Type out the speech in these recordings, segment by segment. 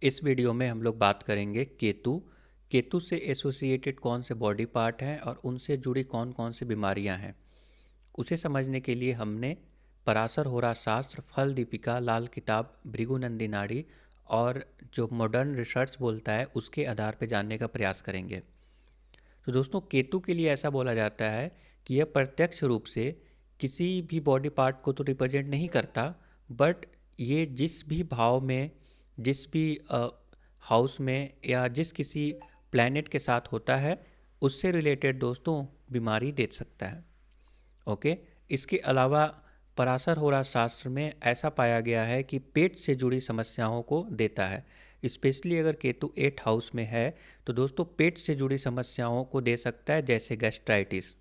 इस वीडियो में हम लोग बात करेंगे केतु। केतु से एसोसिएटेड कौन से बॉडी पार्ट हैं और उनसे जुड़ी कौन कौन सी बीमारियां हैं, उसे समझने के लिए हमने पराशर होरा शास्त्र, फल दीपिका, लाल किताब, भृगुनंदी नाड़ी और जो मॉडर्न रिसर्च बोलता है उसके आधार पर जानने का प्रयास करेंगे। तो दोस्तों, केतु के लिए ऐसा बोला जाता है कि यह प्रत्यक्ष रूप से किसी भी बॉडी पार्ट को तो रिप्रेजेंट नहीं करता, बट ये जिस भी भाव में, जिस भी हाउस में या जिस किसी प्लैनेट के साथ होता है उससे रिलेटेड दोस्तों बीमारी दे सकता है। ओके। इसके अलावा पराशर होरा शास्त्र में ऐसा पाया गया है कि पेट से जुड़ी समस्याओं को देता है। स्पेशली अगर केतु 8 हाउस में है तो दोस्तों पेट से जुड़ी समस्याओं को दे सकता है, जैसे गैस्ट्राइटिस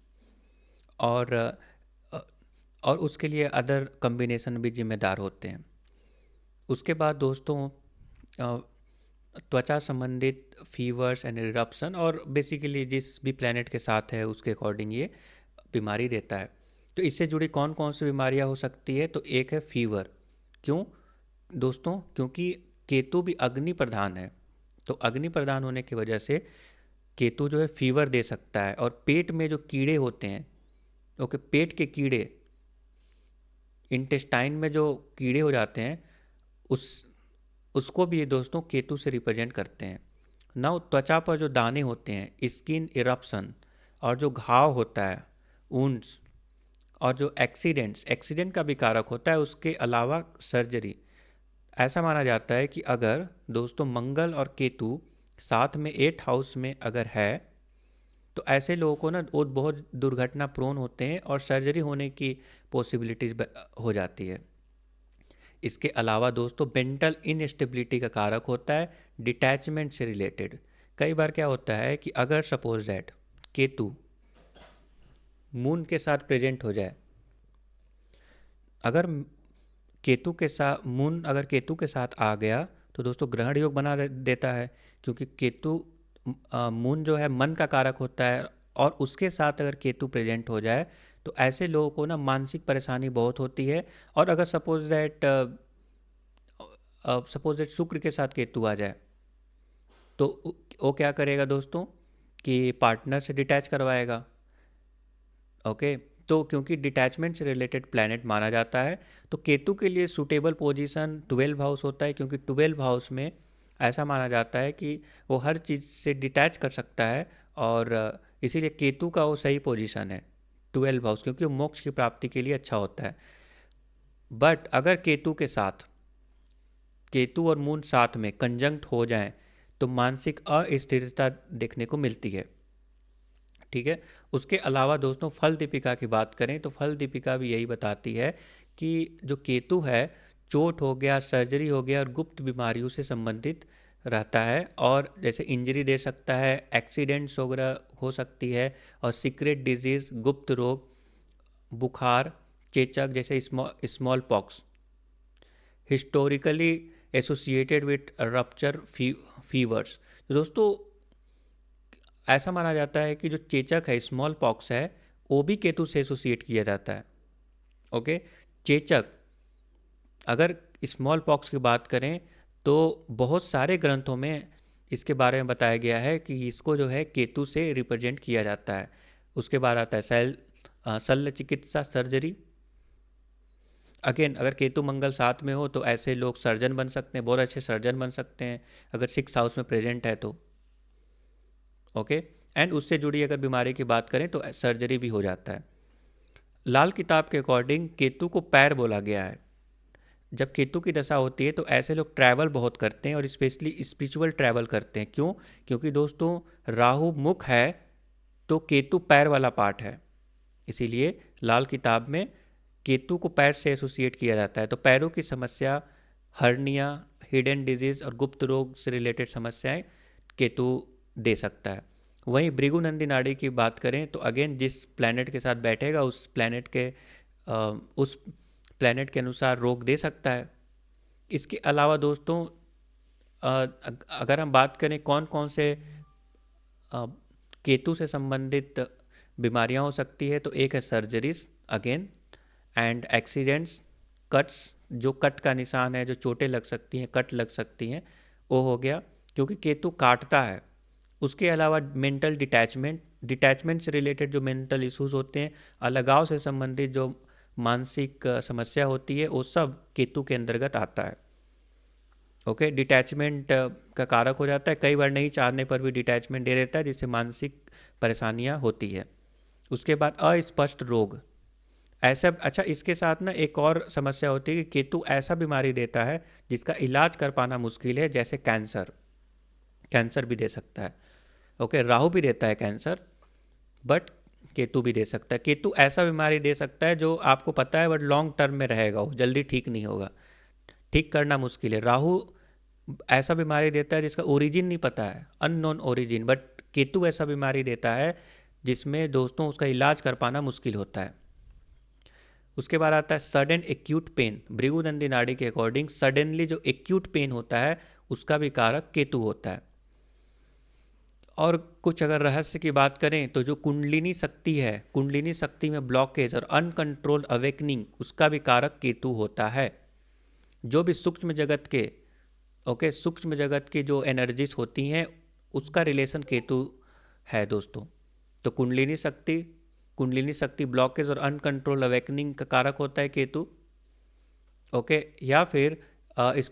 और और उसके लिए अदर कम्बिनेशन भी जिम्मेदार होते हैं। उसके बाद दोस्तों त्वचा संबंधित फीवर्स एंड इरप्शन, और बेसिकली जिस भी प्लैनेट के साथ है उसके अकॉर्डिंग ये बीमारी देता है। तो इससे जुड़ी कौन कौन सी बीमारियां हो सकती है, तो एक है फीवर। क्यों दोस्तों? क्योंकि केतु भी अग्नि प्रधान है, तो अग्नि प्रधान होने की वजह से केतु जो है फीवर दे सकता है। और पेट में जो कीड़े होते हैं, ओके, पेट के कीड़े, इंटेस्टाइन में जो कीड़े हो जाते हैं, उस उसको भी ये दोस्तों केतु से रिप्रेजेंट करते हैं। नौ त्वचा पर जो दाने होते हैं, स्किन इरप्शन, और जो घाव होता है, वुंड्स, और जो एक्सीडेंट का भी कारक होता है। उसके अलावा सर्जरी। ऐसा माना जाता है कि अगर दोस्तों मंगल और केतु साथ में 8 हाउस में अगर है तो ऐसे लोगों को ना वो बहुत दुर्घटना प्रोन होते हैं और सर्जरी होने की पॉसिबिलिटीज हो जाती है। इसके अलावा दोस्तों मेंटल इनस्टेबिलिटी का कारक होता है, डिटैचमेंट से रिलेटेड। कई बार क्या होता है कि अगर सपोज दैट केतु मून के साथ प्रेजेंट हो जाए, अगर केतु के साथ मून अगर केतु के साथ आ गया तो दोस्तों ग्रहण योग बना देता है, क्योंकि केतु मून जो है मन का कारक होता है। और उसके साथ अगर केतु प्रेजेंट हो जाए तो ऐसे लोगों को ना मानसिक परेशानी बहुत होती है। और अगर सपोज दैट शुक्र के साथ केतु आ जाए तो वो क्या करेगा दोस्तों कि पार्टनर से डिटैच करवाएगा। ओके। तो क्योंकि डिटैचमेंट से रिलेटेड प्लैनेट माना जाता है, तो केतु के लिए सूटेबल पोजीशन 12 हाउस होता है, क्योंकि 12 हाउस में ऐसा माना जाता है कि वो हर चीज़ से डिटैच कर सकता है। और इसीलिए केतु का वो सही पोजीशन है 12 हाउस, क्योंकि वो मोक्ष की प्राप्ति के लिए अच्छा होता है। बट अगर केतु और मून साथ में कंजंक्ट हो जाएं तो मानसिक अस्थिरता देखने को मिलती है। ठीक है। उसके अलावा दोस्तों फल दीपिका की बात करें तो फल दीपिका भी यही बताती है कि जो केतु है, चोट हो गया, सर्जरी हो गया और गुप्त बीमारियों से संबंधित रहता है। और जैसे इंजरी दे सकता है, एक्सीडेंट्स वगैरह हो सकती है, और सीक्रेट डिजीज, गुप्त रोग, बुखार, चेचक जैसे small pox historically associated with rupture fevers. तो दोस्तों ऐसा माना जाता है कि जो चेचक है, स्मॉल पॉक्स है, वो भी केतु से एसोसिएट किया जाता है। ओके। चेचक, अगर स्मॉल पॉक्स की बात करें तो बहुत सारे ग्रंथों में इसके बारे में बताया गया है कि इसको जो है केतु से रिप्रेजेंट किया जाता है। उसके बाद आता है शल्य चिकित्सा, सर्जरी। अगेन अगर केतु मंगल साथ में हो तो ऐसे लोग सर्जन बन सकते हैं, बहुत अच्छे सर्जन बन सकते हैं अगर 6 हाउस में प्रेजेंट है तो। ओके। एंड उससे जुड़ी अगर बीमारी की बात करें तो सर्जरी भी हो जाता है। लाल किताब के अकॉर्डिंग केतु को पैर बोला गया है। जब केतु की दशा होती है तो ऐसे लोग ट्रैवल बहुत करते हैं और स्पेशली स्पिरिचुअल ट्रैवल करते हैं। क्यों? क्योंकि दोस्तों राहु मुख है तो केतु पैर वाला पार्ट है, इसीलिए लाल किताब में केतु को पैर से एसोसिएट किया जाता है। तो पैरों की समस्या, हर्निया, हिडन डिजीज और गुप्त रोग से रिलेटेड समस्याएं केतु दे सकता है। वहीं भृगुनंदी नाड़ी की बात करें तो अगेन जिस प्लैनेट के साथ बैठेगा उस प्लैनेट के अनुसार रोग दे सकता है। इसके अलावा दोस्तों अगर हम बात करें कौन कौन से केतु से संबंधित बीमारियां हो सकती है, तो एक है surgeries again, and accidents, cuts, जो कट का निशान है, जो चोटें लग सकती हैं, कट लग सकती हैं, ओ हो गया, क्योंकि केतु काटता है। उसके अलावा मेंटल डिटैचमेंट से रिलेटेड जो मेंटल इश्यूज होते हैं, अलगाव से संबंधित जो मानसिक समस्या होती है, वो सब केतु के अंतर्गत आता है। ओके, डिटैचमेंट का कारक हो जाता है, कई बार नहीं चाहने पर भी डिटैचमेंट दे देता है, जिससे मानसिक परेशानियां होती है। उसके बाद अस्पष्ट रोग, ऐसा अच्छा इसके साथ ना एक और समस्या होती है कि केतु ऐसा बीमारी देता है जिसका इलाज कर पाना मुश्किल है, जैसे कैंसर। कैंसर भी दे सकता है। ओके, राहु भी देता है कैंसर, बट केतु भी दे सकता है। केतु ऐसा बीमारी दे सकता है जो आपको पता है बट लॉन्ग टर्म में रहेगा, वो जल्दी ठीक नहीं होगा, ठीक करना मुश्किल है। राहु ऐसा बीमारी देता है जिसका ओरिजिन नहीं पता है, अननोन ओरिजिन, बट केतु ऐसा बीमारी देता है जिसमें दोस्तों उसका इलाज कर पाना मुश्किल होता है। उसके बाद आता है सडन एक्यूट पेन। भृगुनंदी नाड़ी के अकॉर्डिंग सडनली जो एक्यूट पेन होता है उसका भी कारक केतु होता है। और कुछ अगर रहस्य की बात करें तो जो कुंडलिनी शक्ति है, कुंडलिनी शक्ति में ब्लॉकेज और अनकंट्रोल्ड अवेकनिंग, उसका भी कारक केतु होता है। जो भी सूक्ष्म जगत के सूक्ष्म जगत की जो एनर्जीज होती हैं उसका रिलेशन केतु है दोस्तों। तो कुंडलिनी शक्ति ब्लॉकेज और अनकंट्रोल अवेकनिंग का कारक होता है केतु। ओके, या फिर इस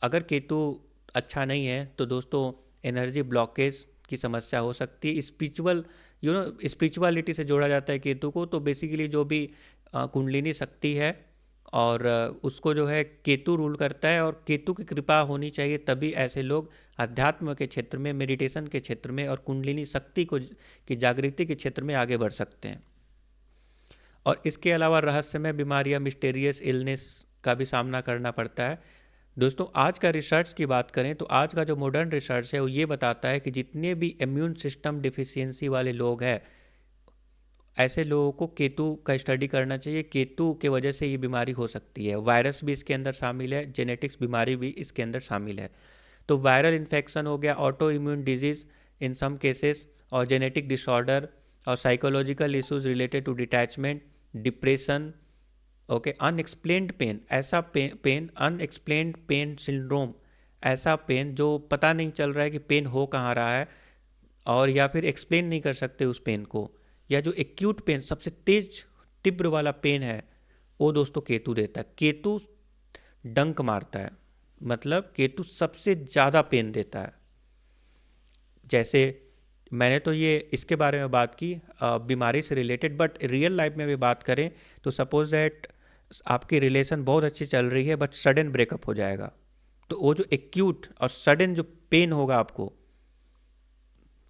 अगर केतु अच्छा नहीं है तो दोस्तों एनर्जी ब्लॉकेज की समस्या हो सकती है। स्पिरिचुअलिटी से जोड़ा जाता है केतु को। तो बेसिकली जो भी कुंडलिनी शक्ति है और उसको जो है केतु रूल करता है, और केतु की कृपा होनी चाहिए, तभी ऐसे लोग अध्यात्म के क्षेत्र में, मेडिटेशन के क्षेत्र में और कुंडलिनी शक्ति को की जागृति के क्षेत्र में आगे बढ़ सकते हैं। और इसके अलावा रहस्यमय बीमारियां, मिस्टीरियस इलनेस का भी सामना करना पड़ता है। दोस्तों आज का रिसर्च की बात करें तो आज का जो मॉडर्न रिसर्च है वो ये बताता है कि जितने भी इम्यून सिस्टम डिफिशियंसी वाले लोग हैं, ऐसे लोगों को केतु का स्टडी करना चाहिए। केतु के वजह से ये बीमारी हो सकती है। वायरस भी इसके अंदर शामिल है, जेनेटिक्स बीमारी भी इसके अंदर शामिल है। तो वायरल इन्फेक्शन हो गया, auto immune disease in some cases, और जेनेटिक डिसऑर्डर, और psychological issues related to detachment, depression. Okay, unexplained pain, ऐसा पेन अनएक्सप्लेन्ड पेन सिंड्रोम, ऐसा पेन जो पता नहीं चल रहा है कि पेन हो कहाँ रहा है, और या फिर एक्सप्लेन नहीं कर सकते उस पेन को। या जो एक्यूट पेन, सबसे तेज तीव्र वाला पेन है, वो दोस्तों केतु देता है। केतु डंक मारता है, मतलब केतु सबसे ज़्यादा पेन देता है। जैसे मैंने तो ये इसके बारे में बात की बीमारी से रिलेटेड, बट रियल लाइफ में भी बात करें तो सपोज दैट आपकी रिलेशन बहुत अच्छी चल रही है बट सडन ब्रेकअप हो जाएगा, तो वो जो एक्यूट और सडन जो पेन होगा आपको,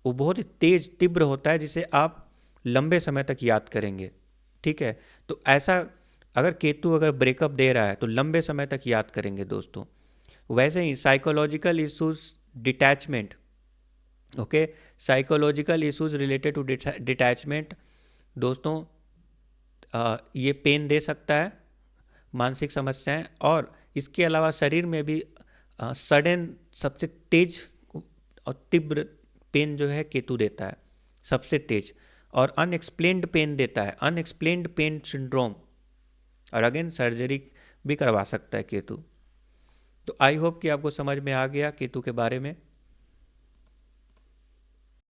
वो बहुत ही तेज तीव्र होता है, जिसे आप लंबे समय तक याद करेंगे। ठीक है, तो ऐसा अगर केतु अगर ब्रेकअप दे रहा है तो लंबे समय तक याद करेंगे दोस्तों। वैसे ही psychological issues, detachment, okay, psychological issues related to detachment दोस्तों, ये पेन दे सकता है, मानसिक समस्याएं। और इसके अलावा शरीर में भी सडन सबसे तेज और तीव्र पेन जो है केतु देता है, सबसे तेज, और अनएक्सप्लेन्ड पेन देता है, अनएक्सप्लेन्ड पेन सिंड्रोम, और अगेन सर्जरी भी करवा सकता है केतु। तो आई होप कि आपको समझ में आ गया केतु के बारे में।